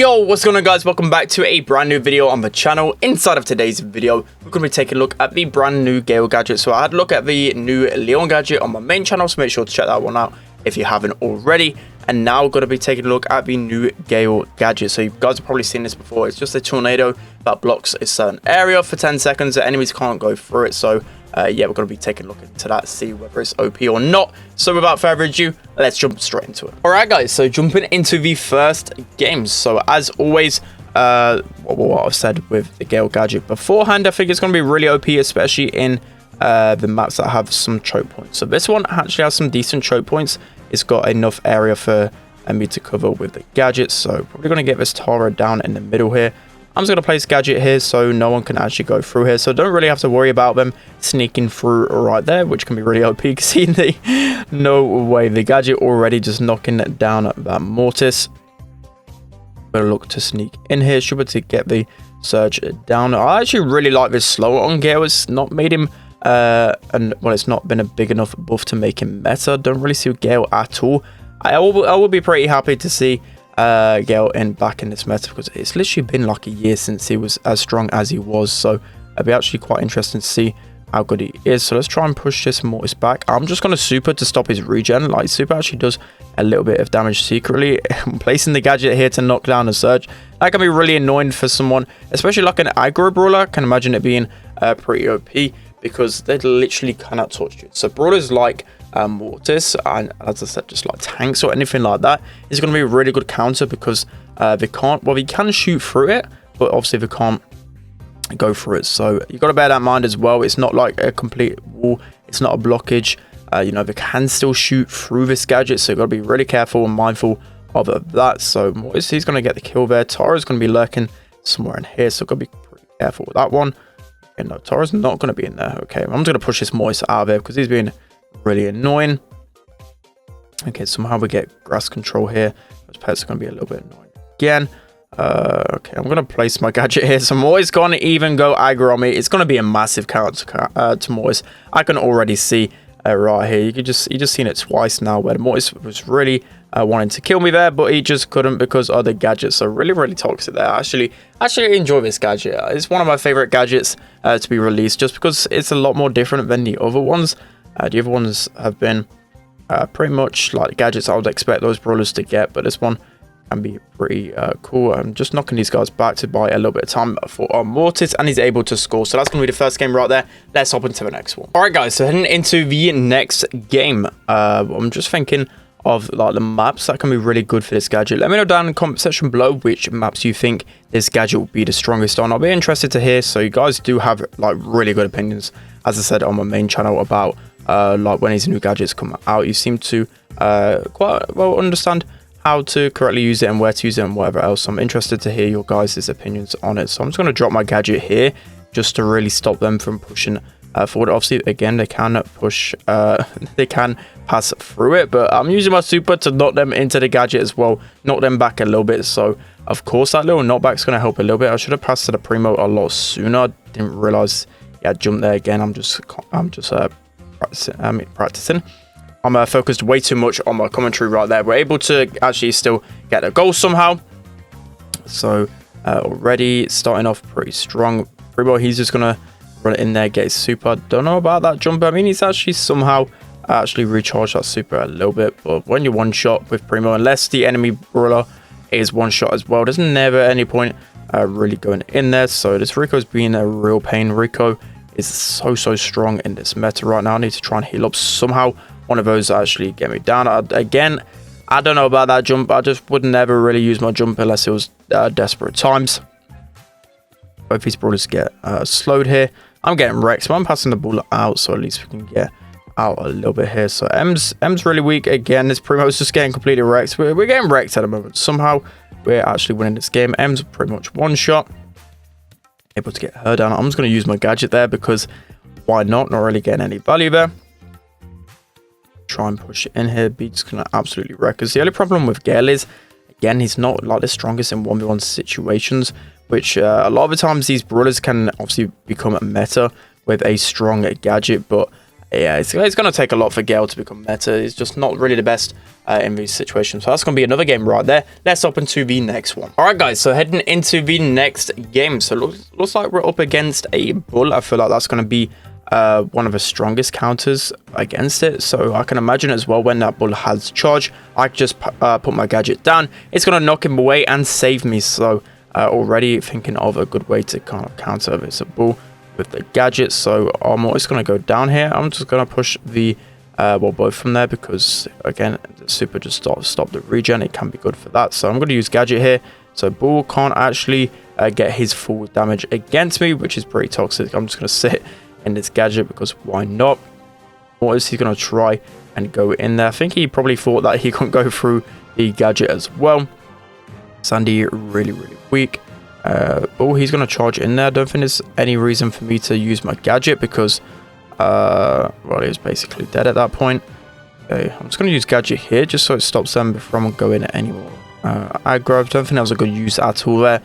Yo, what's going on guys? Welcome back to a brand new video on the channel. Inside of today's video, we're going to be taking a look at the brand new Gale gadget. So I had a look at the new Leon gadget on my main channel, so make sure to check that one out if you haven't already. And now we're going to be taking a look at the new Gale gadget. So you guys have probably seen this before. It's just a tornado that blocks a certain area for 10 seconds. The enemies can't go through it. So yeah, we're going to be taking a look into that, see whether it's OP or not. So without further ado, let's jump straight into it. Alright guys, so jumping into the first game. So as always, what I've said with the Gale gadget beforehand, I think it's going to be really OP, especially in the maps that have some choke points. So this one actually has some decent choke points. It's got enough area for me to cover with the gadgets. So probably going to get this Tara down in the middle here. I'm just going to place gadget here so no one can actually go through here. So don't really have to worry about them sneaking through right there, which can be really OP. You can see no way. The gadget already just knocking down that mortis. Going to look to sneak in here. Should be able to get the surge down. I actually really like this slower on Gale. It's not made him, it's not been a big enough buff to make him meta. Don't really see Gale at all. I will be pretty happy to see Gale back in this meta, because it's literally been like a year since he was as strong as he was. So it'll be actually quite interesting to see how good he is. So let's try and push this mortis back. I'm just going to super to stop his regen. Like, super actually does a little bit of damage secretly. Placing the gadget here to knock down a surge, that can be really annoying for someone, especially like an aggro brawler. I can imagine it being pretty OP, because they literally cannot touch you. So brawlers like mortis, and as I said, just like tanks or anything like that, is going to be a really good counter, because they can shoot through it, but obviously they can't go through it. So you got to bear that in mind as well. It's not like a complete wall, it's not a blockage. You know, they can still shoot through this gadget, so you got to be really careful and mindful of that. So mortis, he's going to get the kill there. Tara's going to be lurking somewhere in here, so got to be pretty careful with that one. Okay, no, Tara's not going to be in there. Okay, I'm just going to push this mortis out of there, because he's being really annoying. Okay, somehow we get grass control here. Those pets are going to be a little bit annoying again. Okay, I'm going to place my gadget here. So Mortis going to even go aggro on me. It's going to be a massive counter to Mortis. I can already see right here. You just seen it twice now, where Mortis was really wanting to kill me there, but he just couldn't because of the gadget. So really toxic there. I actually enjoy this gadget. It's one of my favorite gadgets to be released, just because it's a lot more different than the other ones. The other ones have been pretty much like the gadgets I would expect those brawlers to get, but this one can be pretty cool. I'm just knocking these guys back to buy a little bit of time for our mortis, and he's able to score. So that's going to be the first game right there. Let's hop into the next one. All right, guys, so heading into the next game, I'm just thinking of like the maps that can be really good for this gadget. Let me know down in the comment section below which maps you think this gadget will be the strongest on. I'll be interested to hear. So you guys do have like really good opinions, as I said on my main channel, about like when these new gadgets come out. You seem to quite well understand how to correctly use it and where to use it and whatever else. So I'm interested to hear your guys' opinions on it. So I'm just going to drop my gadget here just to really stop them from pushing forward. Obviously, again, they can push, they can pass through it, but I'm using my super to knock them into the gadget as well, knock them back a little bit. So of course that little knockback's going to help a little bit. I should have passed to the Primo a lot sooner. Didn't realize he had jumped there again. I'm just practicing. I'm focused way too much on my commentary right there. We're able to actually still get a goal somehow. So already starting off pretty strong. Primo, he's just gonna run it in there, get his super. Don't know about that jumper. I mean, he's actually somehow recharged that super a little bit. But when you're one shot with Primo, unless the enemy brawler is one shot as well, there's never any point really going in there. So this Rico's being a real pain. Rico is so strong in this meta right now. I need to try and heal up somehow. One of those actually get me down. Again, I don't know about that jump. I just would never really use my jump unless it was desperate times. Both these brawlers get slowed here. I'm getting wrecked, so I'm passing the ball out, so at least we can get out a little bit here. So M's really weak again. This Primo's just getting completely wrecked. We're getting wrecked at the moment. Somehow we're actually winning this game. M's pretty much one shot. Able to get her down. I'm just going to use my gadget there, because why not? Not really getting any value there. Try and push it in here. Beat's going to absolutely wreck us. The only problem with Gale is, again, he's not like the strongest in 1v1 situations, which a lot of the times these brawlers can obviously become a meta with a strong gadget, but Yeah, it's going to take a lot for Gale to become meta. He's just not really the best in these situations. So that's going to be another game right there. Let's hop into the next one. All right, guys. So heading into the next game. So looks like we're up against a bull. I feel like that's going to be one of the strongest counters against it. So I can imagine as well when that bull has charge, I can just put my gadget down. It's going to knock him away and save me. So already thinking of a good way to kind of counter if it's a bull with the gadget. So I'm always going to go down here. I'm just going to push the well, both from there, because again the super just stop the regen. It can be good for that. So I'm going to use gadget here, so bull can't actually get his full damage against me, which is pretty toxic. I'm just going to sit in this gadget because why not? What is he going to try and go in there? I think he probably thought that he couldn't go through the gadget as well. Sandy really weak. Oh, he's going to charge in there. I don't think there's any reason for me to use my gadget because, well, he was basically dead at that point. Okay, I'm just going to use gadget here just so it stops them from going anymore. Aggro, I don't think that was a good use at all there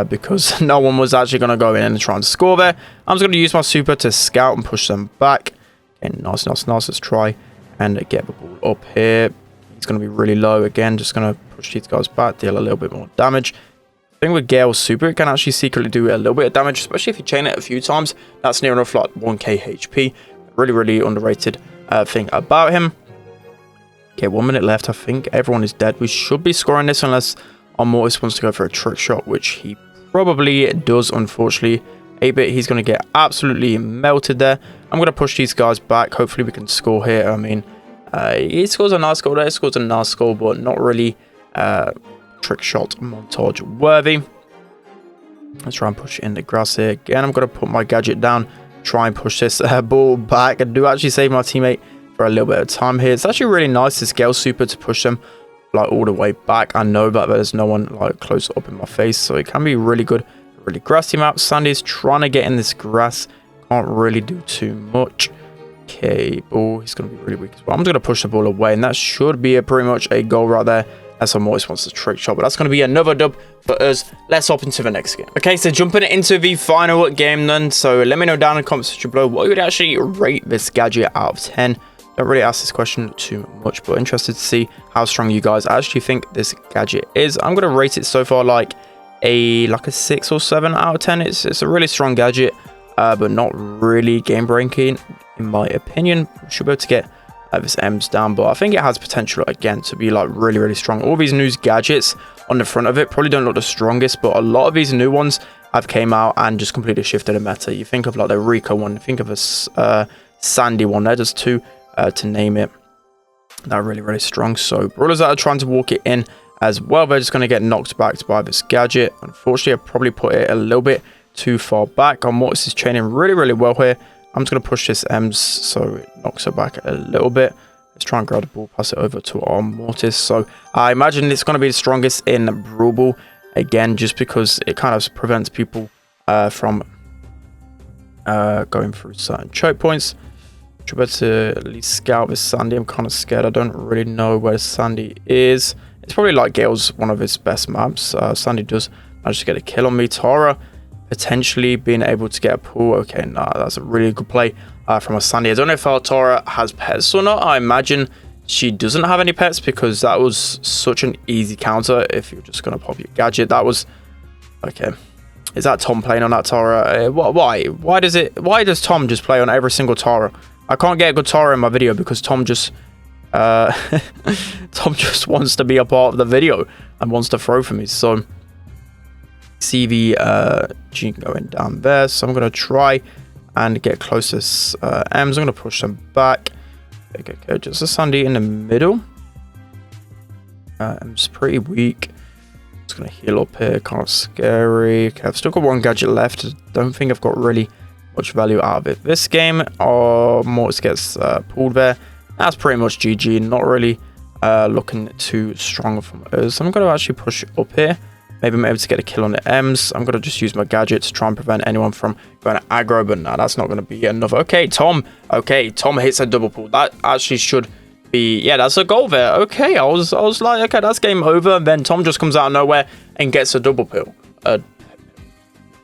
because no one was actually going to go in and try and score there. I'm just going to use my super to scout and push them back. Okay, nice. Let's try and get the ball up here. He's going to be really low again. Just going to push these guys back, deal a little bit more damage. I think with Gale's super, it can actually secretly do a little bit of damage, especially if you chain it a few times. That's near enough like 1k HP. Really underrated thing about him. Okay, 1 minute left. I think everyone is dead. We should be scoring this unless our Mortis wants to go for a trick shot, which he probably does, unfortunately. 8-bit, he's going to get absolutely melted there. I'm going to push these guys back. Hopefully we can score here. I mean, he scores a nice goal there. He scores a nice goal, but not really trick shot montage worthy. Let's try and push in the grass here. Again, I'm going to put my gadget down, try and push this ball back. I do actually save my teammate for a little bit of time here. It's actually really nice, this Gale super, to push them like all the way back. I know that there's no one like close up in my face, so it can be really good. Really grassy map. Sandy's trying to get in this grass. Can't really do too much. Okay, ball. He's going to be really weak as well. I'm just going to push the ball away, and that should be pretty much a goal right there. That's what Mortis wants to trick shot, but that's going to be another dub for us. Let's hop into the next game. Okay, so jumping into the final game then. So let me know down in the comments section below what you would actually rate this gadget out of 10. Don't really ask this question too much, but interested to see how strong you guys actually think this gadget is. I'm going to rate it so far like a 6 or 7 out of 10. It's a really strong gadget, but not really game breaking in my opinion. We should be able to get this M's down, but I think it has potential again to be like really strong. All these new gadgets on the front of it probably don't look the strongest, but a lot of these new ones have came out and just completely shifted the meta. You think of like the Rico one, think of a Sandy one. They're just two to name it. They're really strong. So brawlers that are trying to walk it in as well, they're just going to get knocked back by this gadget. Unfortunately, I probably put it a little bit too far back. Our Mortis is chaining really well here. I'm just going to push this M's so it knocks her back a little bit. Let's try and grab the ball, pass it over to our Mortis. So I imagine it's going to be the strongest in Brawl Ball. Again, just because it kind of prevents people from going through certain choke points. Should be able to at least scout this Sandy. I'm kind of scared. I don't really know where Sandy is. It's probably like Gale's one of his best maps. Sandy does manage to get a kill on me. Tara potentially being able to get a pull. Okay, nah, that's a really good play from a Sandy. I don't know if our Tara has pets or not. I imagine she doesn't have any pets because that was such an easy counter if you're just going to pop your gadget. That was... Okay. Is that Tom playing on that Tara? Why does Tom just play on every single Tara? I can't get a good Tara in my video because Tom just... Tom just wants to be a part of the video and wants to throw for me. So... see the G going down there, so I'm going to try and get close to M's. I'm going to push them back. Okay, just a Sandy in the middle. M's pretty weak. Just going to heal up here, kind of scary. Okay, I've still got one gadget left. Don't think I've got really much value out of it this game. Mortis gets pulled there. That's pretty much GG. Not really looking too strong from us. I'm going to actually push up here. Maybe I'm able to get a kill on the M's. I'm going to just use my gadget to try and prevent anyone from going to aggro, but no, that's not going to be enough. Okay, Tom. Okay, Tom hits a double pull. That actually should be... Yeah, that's a goal there. Okay, I was like, okay, that's game over. And then Tom just comes out of nowhere and gets a double pull. I'd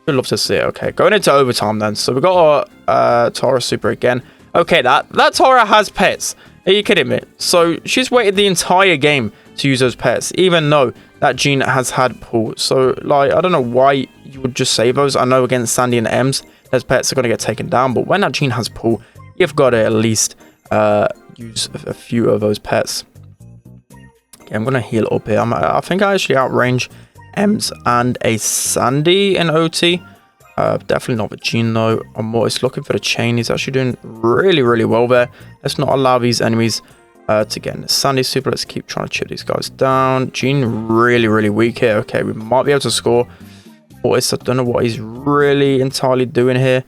love to see it. Okay, going into overtime then. So we got our Tara super again. Okay, that Tara has pets. Are you kidding me? So she's waited the entire game to use those pets, even though that Jean has had pull. So like, I don't know why you would just save those. I know against Sandy and Ems, those pets are going to get taken down, but when that Jean has pull, you've got to at least use a few of those pets. Okay, I'm going to heal up here. I think I actually outrange Ems and a Sandy in OT. Definitely not the Jean though. I'm Mortis looking for the chain. He's actually doing really well there. Let's not allow these enemies to get in the Sandy super. Let's keep trying to chip these guys down. Jean really weak here. Okay, we might be able to score. Mortis, I don't know what he's really entirely doing here.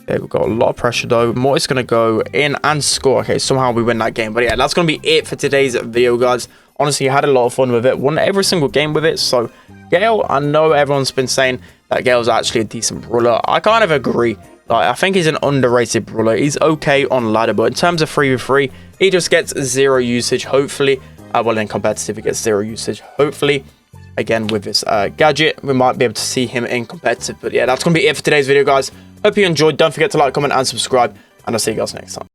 Okay, we've got a lot of pressure though. Mortis going to go in and score. Okay, somehow we win that game. But yeah, that's going to be it for today's video, guys. Honestly, I had a lot of fun with it. Won every single game with it. So Gale, I know everyone's been saying that Gale's actually a decent brawler. I kind of agree. Like, I think he's an underrated brawler. He's okay on ladder, but in terms of 3v3, he just gets 0 usage, hopefully. Well, in competitive, he gets 0 usage. Hopefully, again, with this gadget, we might be able to see him in competitive. But yeah, that's going to be it for today's video, guys. Hope you enjoyed. Don't forget to like, comment, and subscribe. And I'll see you guys next time.